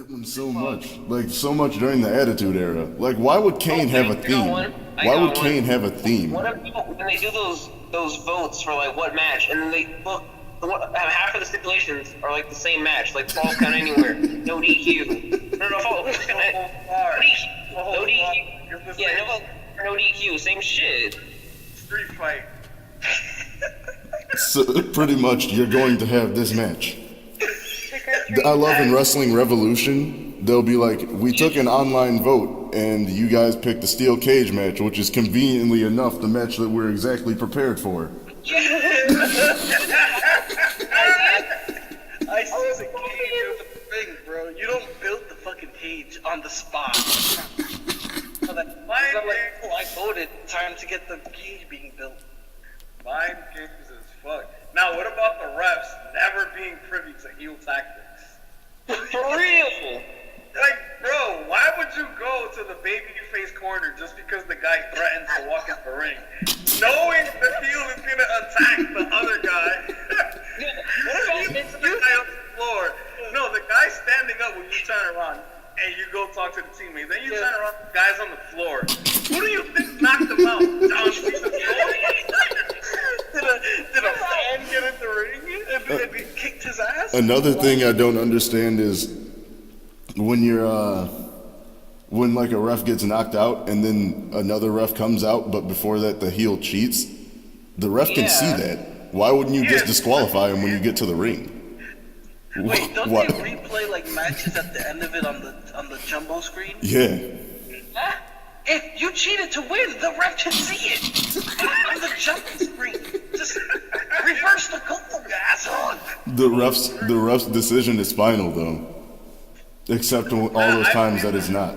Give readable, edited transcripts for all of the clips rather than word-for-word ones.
that one so much. Like, so much during the Attitude Era. Like, why would Kane have a theme? Why would Kane have a theme? What if when they do those votes for like what match, and then they look, half of the stipulations are like the same match, like falls count anywhere, no DQ, no falls count, no DQ, yeah, no DQ, same shit. Street fight. So, pretty much, you're going to have this match. I love in Wrestling Revolution, they'll be like, we took an online vote, and you guys picked the steel cage match, which is conveniently enough the match that we're exactly prepared for. I see the cage of the thing, bro. You don't build the fucking cage on the spot. So that, I voted. Time to get the cage being built. Mind games as fuck. Now, what about the refs never being privy to heel tactics? For real? Like, bro, why would you go to the babyface corner just because the guy threatens to walk in the ring, knowing the heel is gonna attack the other guy? You get to the guy on the floor. No, the guy standing up when you turn around and you go talk to the teammate. Then you turn around, the guy's on the floor. Who do you think knocked him out? John Cena. Did a fan get in the ring and he kicked his ass? Another thing I don't understand is when you're, when like a ref gets knocked out and then another ref comes out, but before that the heel cheats, the ref can see that. Why wouldn't you just disqualify him when you get to the ring? Wait, don't they replay like matches at the end of it on the jumbo screen? Yeah. If you cheated to win, the ref can see it on the jumbo screen. Just reverse the goal, asshole. The ref's decision is final though. Except all those times that it's not.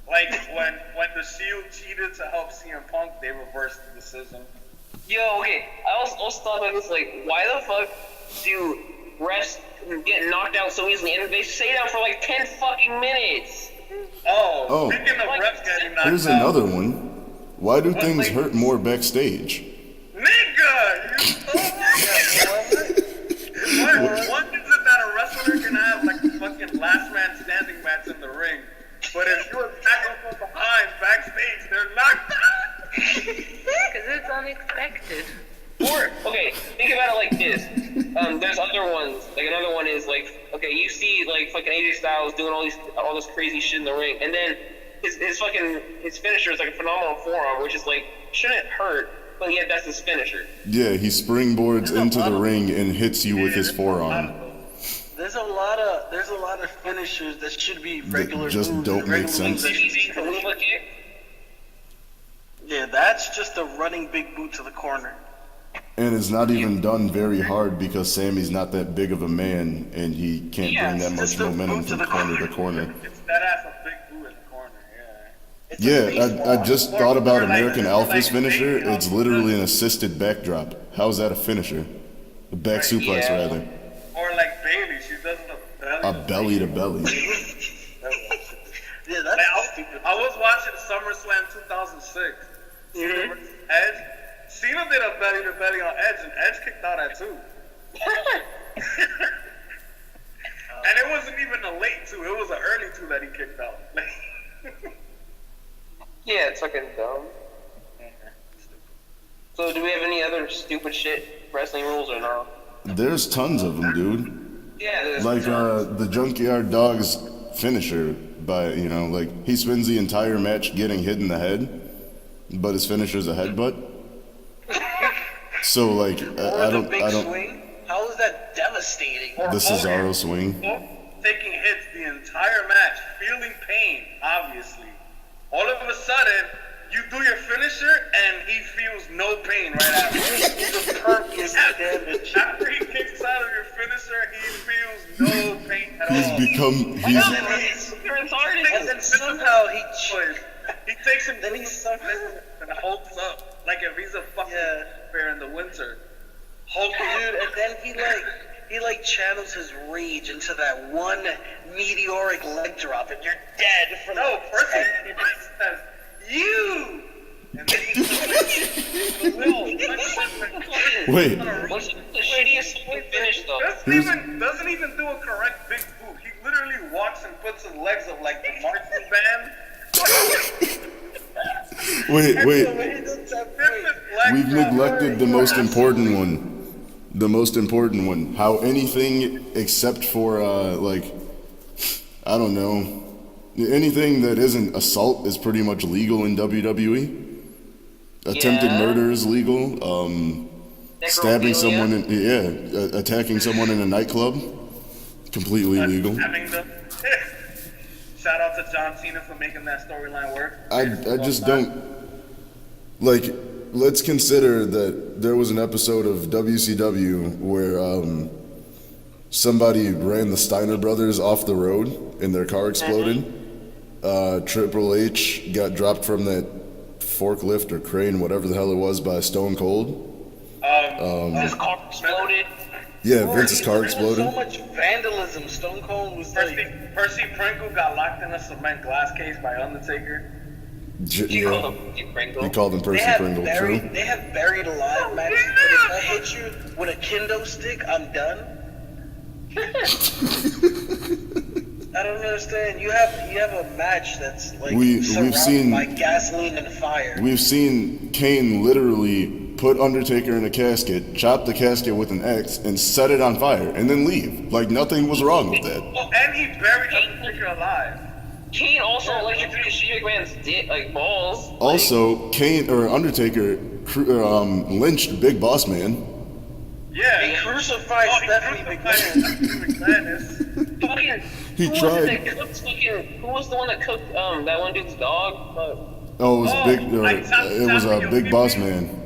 Like when the Shield cheated to help CM Punk, they reversed the decision. Yo, okay, I also thought about this, like, why the fuck do refs get knocked out so easily, and they stay down for like 10 fucking minutes? Oh. Speaking of refs getting knocked out. Here's another one. Why do things hurt more backstage? Nigga! One is it that a wrestler can have like a fucking last man standing match in the ring, but if you attack them from behind backstage, they're knocked out! Because it's unexpected. Or, okay, think about it like this. There's other ones. Like, another one is, like, okay, you see, like, fucking AJ Styles doing all this crazy shit in the ring, and then his finisher is, like, a phenomenal forearm, which is, like, shouldn't hurt, but yet that's his finisher. Yeah, he springboards into the ring and hits you with his forearm. There's a lot of finishers that should be regular that just moves, don't make sense. Yeah, that's just a running big boot to the corner. And it's not even done very hard because Sammy's not that big of a man and he can't bring that much momentum from corner to corner. It's that ass a big boot in the corner, yeah. Yeah, I just thought about American Alpha's finisher. It's literally an assisted backdrop. How is that a finisher? A back suplex, rather. Or like Bailey, she does a belly to belly. Yeah, that's stupid. I was watching SummerSlam 2006. Mm-hmm. Edge. Cena did a belly to belly on Edge, and Edge kicked out at 2. And it wasn't even a late 2, it was an early 2 that he kicked out. Yeah, it's fucking dumb. So, do we have any other stupid shit wrestling rules or no? There's tons of them, dude. Yeah, there's like the Junkyard Dog's finisher, by like he spends the entire match getting hit in the head, but his finisher's a headbutt. So like I don't. Swing? How is that devastating? The Cesaro swing. Taking hits the entire match, feeling pain, obviously. All of a sudden, you do your finisher, and he feels no pain right after. The purpose damage. After he kicks out of your finisher, he feels no pain at all. And then somehow he takes him. Then he and holds up like if he's a fucking bear in the winter. Dude, and then he channels his rage into that one meteoric leg drop, and you're dead for first he says, "You!" And then he Wait. What's the shittiest finish though? Doesn't even do a correct big boot. He literally the legs of like the marching band. Wait. This is like We've neglected the most important one. The most important one. How anything except for, I don't know, anything that isn't assault is pretty much legal in WWE. Attempted Yeah. murder is legal. Stabbing Necrophilia. someone, attacking someone in a nightclub, completely legal. having the shout out to John Cena for making that storyline work. I just don't like. Let's consider that there was an episode of WCW where somebody ran the Steiner brothers off the road and their car exploded. Triple H got dropped from that forklift or crane, whatever the hell it was, by Stone Cold. His car exploded. Yeah, Vince's car There was so exploded. much vandalism. Stone Cold was like, Percy Pringle got locked in a cement glass case by Undertaker. He called Yeah, him Steve Pringle. he called him they Percy have Pringle. buried, True. they have buried alive matches. But if I hit you with a kendo stick, I'm done. I don't understand. You have a match that's like We've surrounded seen- by gasoline and fire. We've seen Kane literally put Undertaker in a casket, chop the casket with an axe, and set it on fire, and then leave. Like nothing was wrong with that. Oh, and he buried Undertaker alive. Kane also electrocuted Shane McMahon's balls. Also, Kane or Undertaker lynched Big Boss Man. Yeah. They crucified Oh, he Stephanie crucified McMahon. Stephanie McMahon. Fucking, He who tried. Was it that cooked who was the one that cooked that one dude's dog? Oh, it was Oh, Big. like It was Tommy Big Boss O'Keefe? Man.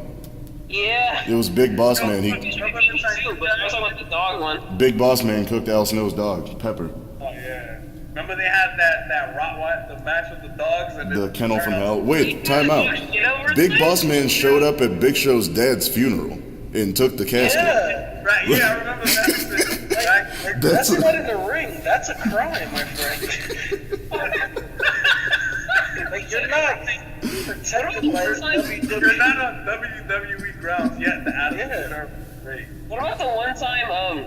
Yeah. It was Big Boss Man. He too, but I was talking about the dog one. Big Boss Man cooked Al Snow's dog, Pepper. Oh yeah. Remember they had that Rottweiler, the match with the dogs and The it Kennel from turned out- Hell. Wait, time out. Get over his Big thing. Boss Man showed up at Big Show's dad's funeral and took the casket. Yeah, Right, yeah, I remember that. Like, That's that's not in the ring. That's a crime, my friend. Like you're not protected by you're WWE. not on WWE grounds yet. The Attitude Yeah. Era was great. What about the one time,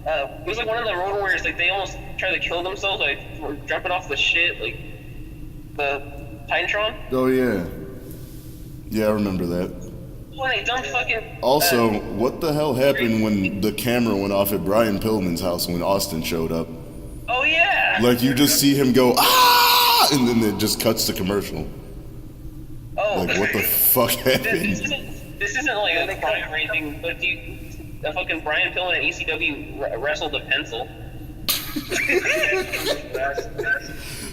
it was like one of the Road Warriors, like they almost tried to kill themselves, like were jumping off the shit, like the Titantron? Oh yeah. Yeah, I remember that. When they dumped fucking. Also, what the hell happened when the camera went off at Brian Pillman's house when Austin showed up? Oh yeah! Like you just see him go ah, and then it just cuts to commercial. Oh. Like what the fuck This happened? isn't like a crime or anything, but fucking Brian Pillman at ECW wrestled a pencil.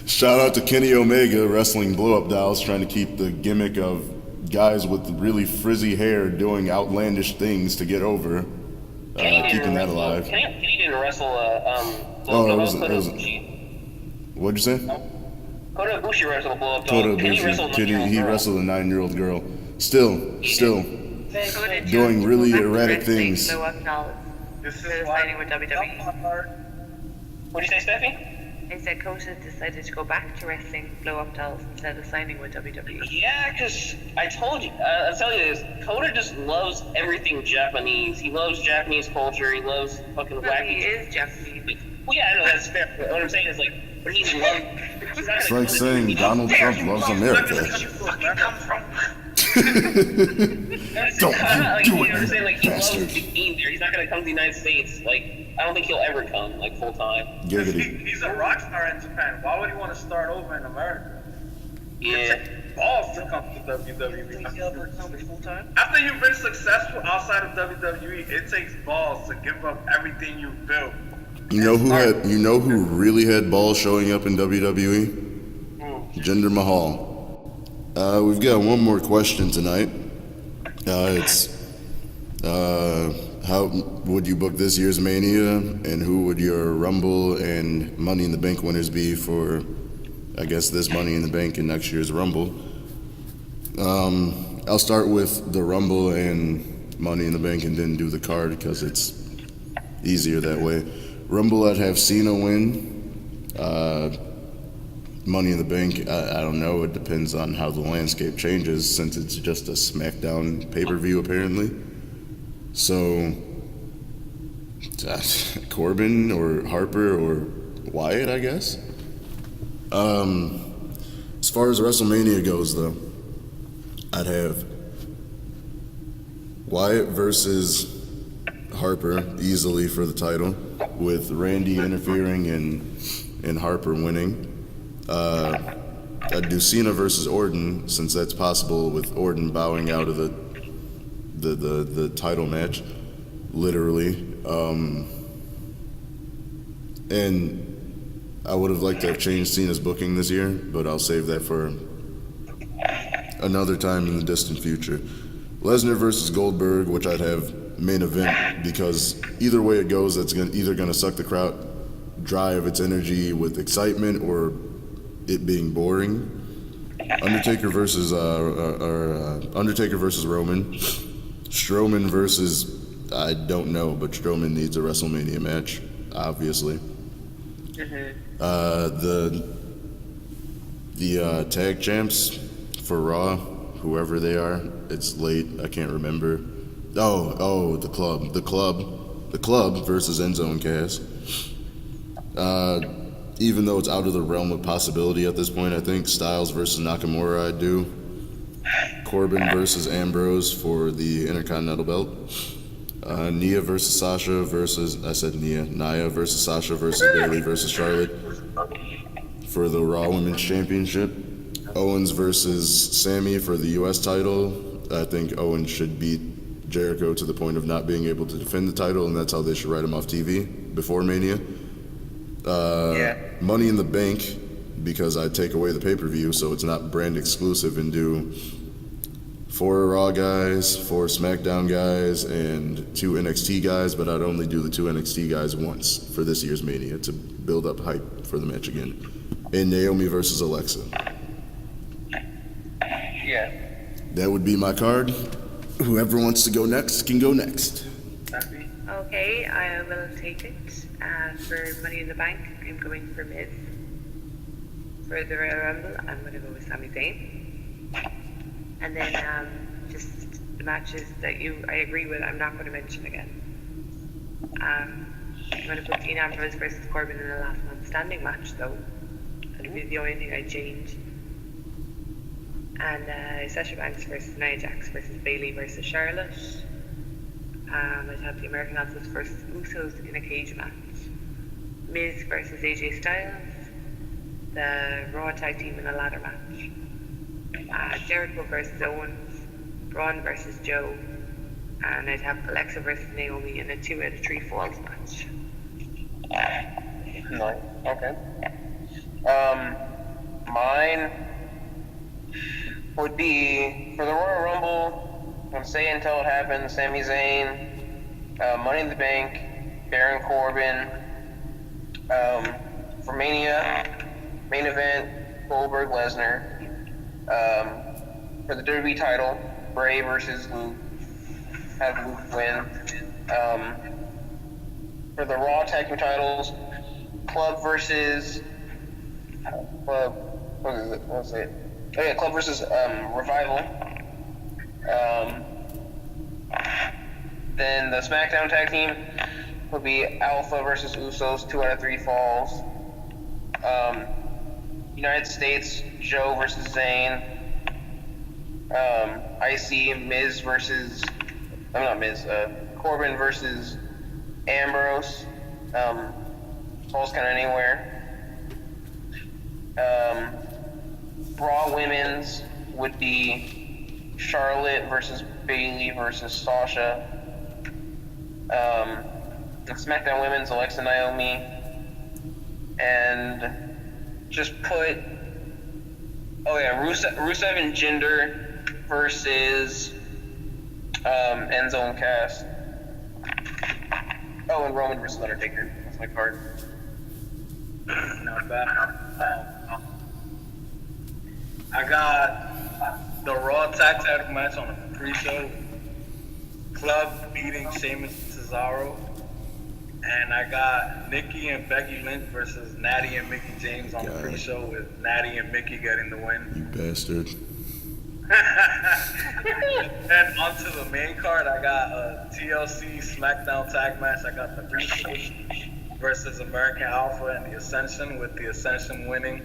Shout out to Kenny Omega wrestling blow up dolls, trying to keep the gimmick of guys with really frizzy hair doing outlandish things to get over, keeping that alive. Kenny didn't wrestle Oh, it was- Kota it was- Ibushi. What'd you say? Kota Ibushi wrestled a blow up Kota dog. Kenny Ibushi. wrestled a Kenny, 9-year-old he girl. wrestled a 9-year-old girl. Still, Coda doing chose to really go back to erratic wrestling things. Blow up dolls. This is They're why signing with WWE. What'd you say, Steffi? They said Coda decided to go back to wrestling blow up dolls instead of signing with WWE. Yeah, because I told you, I'll tell you this, Kota just loves everything Japanese. He loves Japanese culture, he loves fucking Well, wacky. he is Japanese. Well, yeah, I know, that's fair. But what I'm saying is, like, but he's loved. It's like saying Donald Trump loves America. Don't like, you you do know what I'm saying? Like, he bastard. loves being there. He's not going to come to the United States. Like, I don't think he'll ever come, like, full time. Giggity. he's a rock star in Japan. Why would he want to start over in America? Yeah. Balls to come to Think WWE. he'll ever come full time? After you've been successful outside of WWE, it takes balls to give up everything you've built. You know who really had balls showing up in WWE? Jinder Mahal. We've got one more question tonight. It's how would you book this year's Mania, and who would your Rumble and Money in the Bank winners be for, I guess, this Money in the Bank and next year's Rumble? I'll start with the Rumble and Money in the Bank and then do the card because it's easier that way. Rumble, I'd have Cena win. Money in the Bank, I don't know. It depends on how the landscape changes since it's just a SmackDown pay-per-view apparently. So, Corbin or Harper or Wyatt, I guess. As far as WrestleMania goes, though, I'd have Wyatt versus Harper easily for the title, with Randy interfering and Harper winning. I'd do Cena versus Orton, since that's possible with Orton bowing out of the title match, literally. And I would have liked to have changed Cena's booking this year, but I'll save that for another time in the distant future. Lesnar versus Goldberg, which I'd have main event, because either way it goes, that's either going to suck the crowd dry of its energy with excitement or it being boring. Undertaker versus Roman. Strowman versus, I don't know, but Strowman needs a WrestleMania match, obviously. The tag champs for Raw, whoever they are, it's late, I can't remember. The club versus Enzo and Cass. Even though it's out of the realm of possibility at this point, I think Styles versus Nakamura I'd do. Corbin versus Ambrose for the Intercontinental belt. Nia versus Sasha versus, Nia versus Sasha versus Bayley versus Charlotte for the Raw Women's Championship. Owens versus Sammy for the U.S. title. I think Owens should beat Jericho to the point of not being able to defend the title, and that's how they should write him off TV before Mania. Money in the Bank, because I'd take away the pay-per-view so it's not brand exclusive, and do 4 Raw guys, 4 SmackDown guys, and 2 NXT guys, but I'd only do the 2 NXT guys once for this year's Mania to build up hype for the match again. And Naomi versus Alexa. Yeah. That would be my card. Whoever wants to go next can go next. Okay, I will take it. For Money in the Bank, I'm going for Miz. For the Royal Rumble, I'm going to go with Sami Zayn. And then just the matches that I agree with, I'm not going to mention again. I'm going to put Dean Ambrose versus Corbin in the last man standing match, though. That'll be the only thing I change. And Sasha Banks versus Nia Jax versus Bayley versus Charlotte. I'd have the American Alphas versus Usos in a cage match. Miz versus AJ Styles. The Raw Tag Team in a ladder match. Jericho versus Owens. Braun versus Joe. And I'd have Alexa versus Naomi in a 2 out of 3 falls match. Nice. Okay. Mine would be for the Royal Rumble. I'm saying until it happens, Sami Zayn, Money in the Bank, Baron Corbin. For Mania, main event, Goldberg Lesnar. For the WWE title, Bray versus Luke. Have Luke win. For the Raw Tag Team titles, Club versus Club. What is it? What's it? Oh yeah, Club versus Revival. Then the SmackDown Tag Team would be Alpha versus Usos, 2 out of 3 falls. United States, Joe versus Zayn. IC, Miz versus... I'm not Miz, Corbin versus Ambrose. Falls kind of anywhere. Raw Women's would be Charlotte versus Bayley versus Sasha. SmackDown Women's, Alexa, Naomi. And just put... Oh yeah, Rusev and Jinder versus Enzo and Cass. Oh, and Roman versus Undertaker. That's my card. Not bad. I got the Raw Tag Title match on the pre-show. Club beating Sheamus and Cesaro. And I got Nikki and Becky Lynch versus Natty and Mickie James on the pre-show, with Natty and Mickie getting the win. You bastard. And onto the main card, I got a TLC SmackDown tag match. I got the Usos versus American Alpha and the Ascension, with the Ascension winning.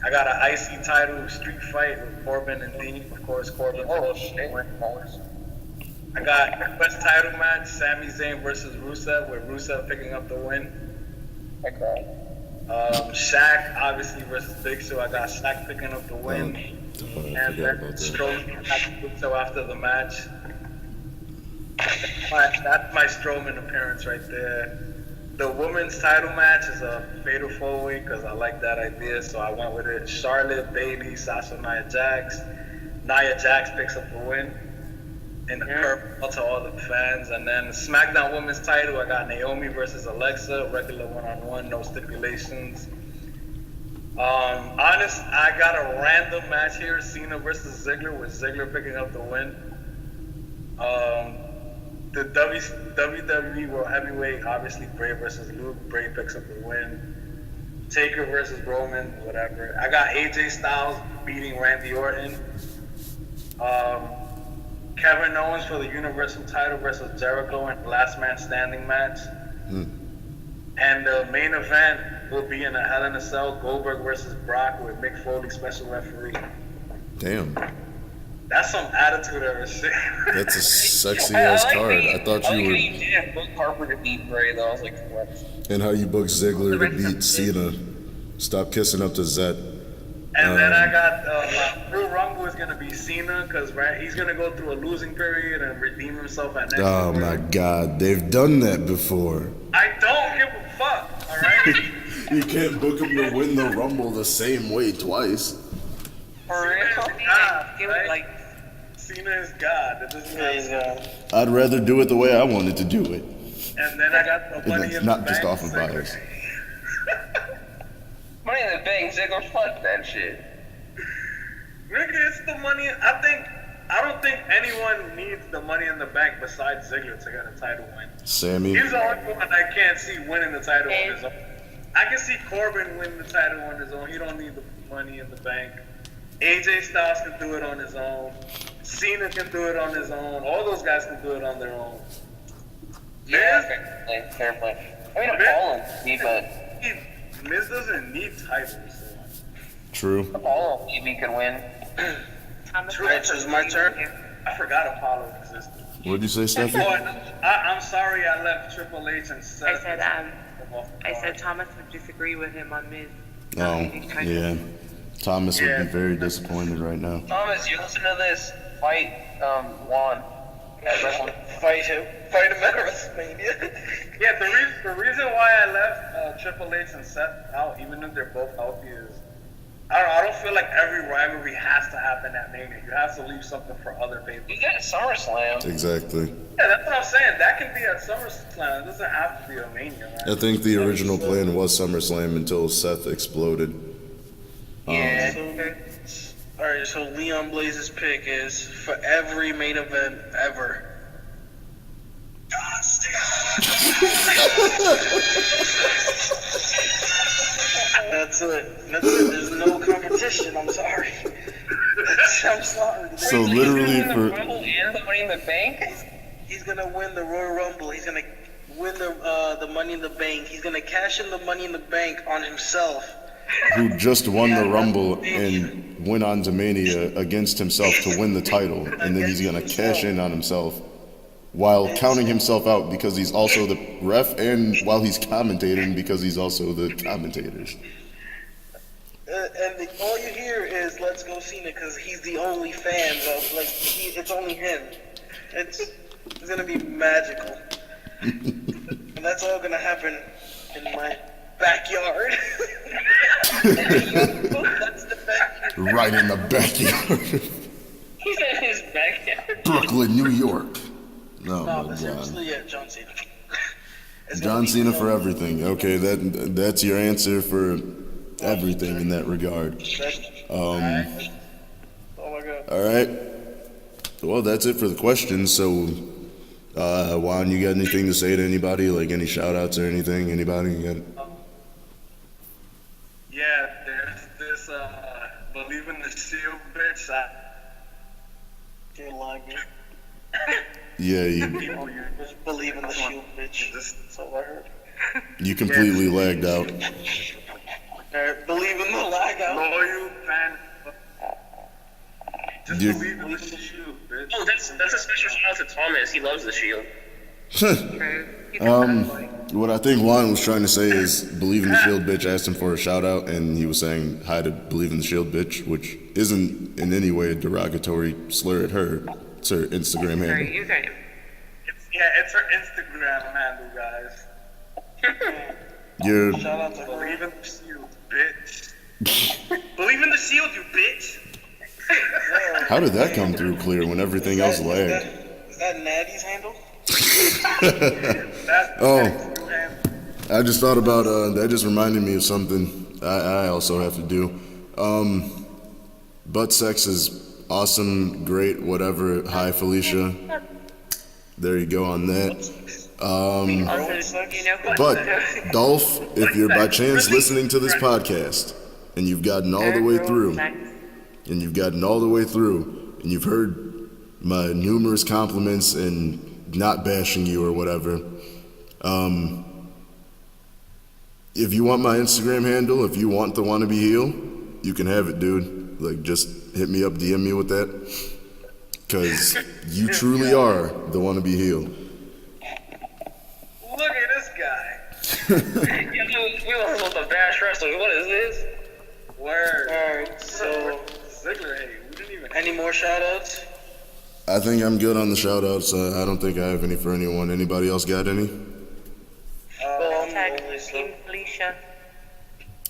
I got an IC title street fight with Corbin and Dean. Of course, Corbin. Oh shit. I got Quest title match, Sami Zayn versus Rusev, with Rusev picking up the win. Okay. Shaq, obviously, versus Big Show. I got Shaq picking up the win. I And forgot then about that. Strowman got Big Show after the match. That's my Strowman appearance right there. The women's title match is a fatal four-way because I like that idea, so I went with it. Charlotte, Bayley, Sasha, Nia Jax. Nia Jax picks up the win in the curveball to all the fans. And then the SmackDown women's title, I got Naomi versus Alexa, regular one-on-one, no stipulations. I got a random match here, Cena versus Ziggler, with Ziggler picking up the win. The WWE World Heavyweight, obviously Bray versus Luke. Bray picks up the win. Taker versus Roman, whatever. I got AJ Styles beating Randy Orton. Kevin Owens for the Universal title versus Jericho in the Last Man Standing match. And the main event will be in a Hell in a Cell, Goldberg versus Brock, with Mick Foley special referee. Damn, That's some attitude of shit. that's a sexy ass card. I thought I like you how were. you didn't book Harper to beat Bray though. I was like, what? And how you booked Ziggler to beat Cena. Stop kissing up to Zed. And then I got my Royal Rumble is gonna be Cena, because he's gonna go through a losing period and redeem himself at next. Oh my God, they've done that before. I don't give a fuck. All right. You can't book him to win the Rumble the same way twice. For real? Give it like Cena is God. It doesn't matter. I'd rather do it the way I wanted to do it. And then I got the And money that's in not the just bank off of segment. bias. Money in the Bank, Ziggler, fuck that shit. Nigga, it's the money. I don't think anyone needs the money in the bank besides Ziggler to get a title win. Sammy, He's the only one I can't see winning the title on his own. I can see Corbin win the title on his own. He don't need the money in the bank. AJ Styles can do it on his own. Cena can do it on his own. All those guys can do it on their own. Yeah, fair play. I mean, Apollo, but Miz doesn't need titles. true. Apollo maybe could win. Thomas. True, it's my turn. I forgot Apollo existed. What'd you say, Steffi? I'm sorry I left Triple H and Seth. I said Thomas would disagree with him on Miz. Oh, yeah. Thomas would be very disappointed right now. Thomas, you listen to this. Fight Juan. Fight him. Fight him at WrestleMania. Yeah, the reason why I left Triple H and Seth out, even if they're both healthy, is I don't feel like every rivalry has to happen at Mania. You have to leave something for other people. You got SummerSlam. Exactly. Yeah, that's what I'm saying. That can be at SummerSlam. It doesn't have to be a Mania, I right? think the original plan was SummerSlam until Seth exploded. Yeah. Alright, so Leon Blaze's pick is for every main event ever. That's it. That's it. There's no competition. I'm sorry. I'm sorry. So literally the for Rumble and the Money in the Bank. He's gonna win the Royal Rumble. He's gonna win the Money in the Bank. He's gonna cash in the Money in the Bank on himself. who just won the Rumble and went on to Mania against himself to win the title, and then he's gonna cash in on himself while counting himself out because he's also the ref, and while he's commentating because he's also the commentators. And all you hear is "Let's go Cena" because he's the only fan. So it's only him. It's gonna be magical, and that's all gonna happen in my backyard. That's the backyard. Right in the backyard. He's in his backyard. Brooklyn, New York. Oh No, my but God. seriously, yeah, John Cena. It's John gonna be Cena so- for everything. Okay, that's your answer for everything in that regard. Oh my God. All right. Well, that's it for the questions. So, Juan, you got anything to say to anybody? Like any shout outs or anything? Anybody? You got... Yeah, there's this Believe in the Shield bitch. You're lying. Yeah, you Oh, yeah. Just believe in the Shield, bitch. That's all I heard. you completely lagged out. Alright, believe in the lag out. Loyal fan. Just You- believe in the Shield, bitch. Oh, that's a special shout out to Thomas. He loves the Shield. True. You can What I think Juan was trying to say is believe in the shield bitch asked him for a shout out and he was saying hi to believe in the shield bitch, which isn't in any way a derogatory slur at her. It's her Instagram Sorry, handle. you got him. It's her Instagram handle, guys. You're Shout out to her. Believe in the Shield, bitch. Believe in the Shield, you bitch. how did that come through clear when everything else lagged? Is that Natty's handle? That's Oh. the handle. I just thought about that just reminded me of something I also have to do. Butt sex is awesome, great, whatever. Hi Felicia. There you go on that. Also, you know what? But Dolph, if you're by chance listening to this podcast and you've gotten all the way through, and you've heard my numerous compliments and not bashing you or whatever, if you want my Instagram handle, if you want the wannabe heel, you can have it, dude. Like, just hit me up, DM me with that, because you truly are the wannabe heel. Look at this guy. You know, we were supposed to bash wrestling. What is this? Word. Alright, so Ziggler, hey, we didn't even. any more shout outs? I think I'm good on the shout outs. I don't think I have any for anyone. Anybody else got any? Hashtag Team Felicia.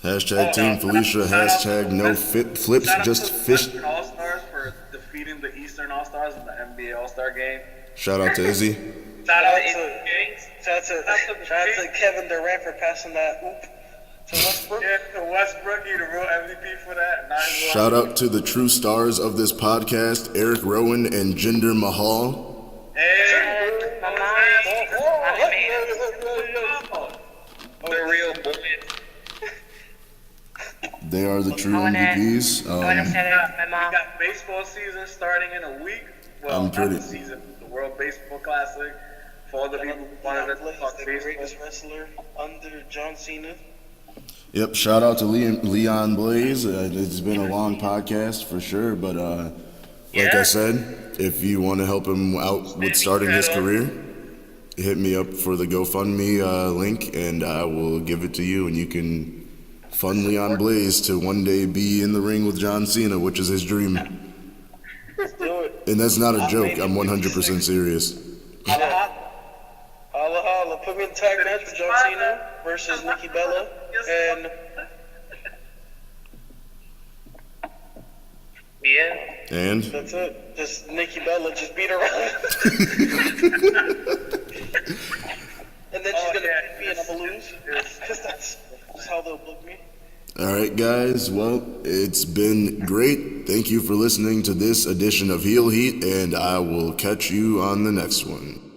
Hashtag Team Felicia, hashtag no flips, Shout out just to the fish. Western All-Stars for defeating the Eastern All-Stars in the NBA All-Star game. Shout out to Izzy. Shout out Shout to out Izzy James. Shout out to Kevin Durant for passing that oop to Westbrook. Yeah, to Westbrook, he the real MVP for that. Shout out to the true stars of this podcast, Eric Rowan and Jinder Mahal. Hey, My mom. The real boys. They are the true I wanna- MVPs. I want to shout out to my we mom. got baseball season starting in a week. Well, I'm not pretty- the season, the World Baseball Classic. For all the people who wanted to talk the baseball. greatest wrestler under John Cena. Yep, shout out to Leon Blaze. It's been a long podcast for sure, but like I said, if you want to help him out with starting his career, hit me up for the GoFundMe link and I will give it to you and you can fund Leon Blaze to one day be in the ring with John Cena, which is his dream. Let's do it. And that's not a joke, I'm 100% serious. Holla, holla. Put me in the tag match with John Cena versus Nikki Bella. And Yeah. And that's it. Just Nikki Bella, just beat her around. And then she's gonna beat me and I'm gonna lose. Because that's how they'll book me. all right, guys. Well, it's been great. Thank you for listening to this edition of Heel Heat, and I will catch you on the next one.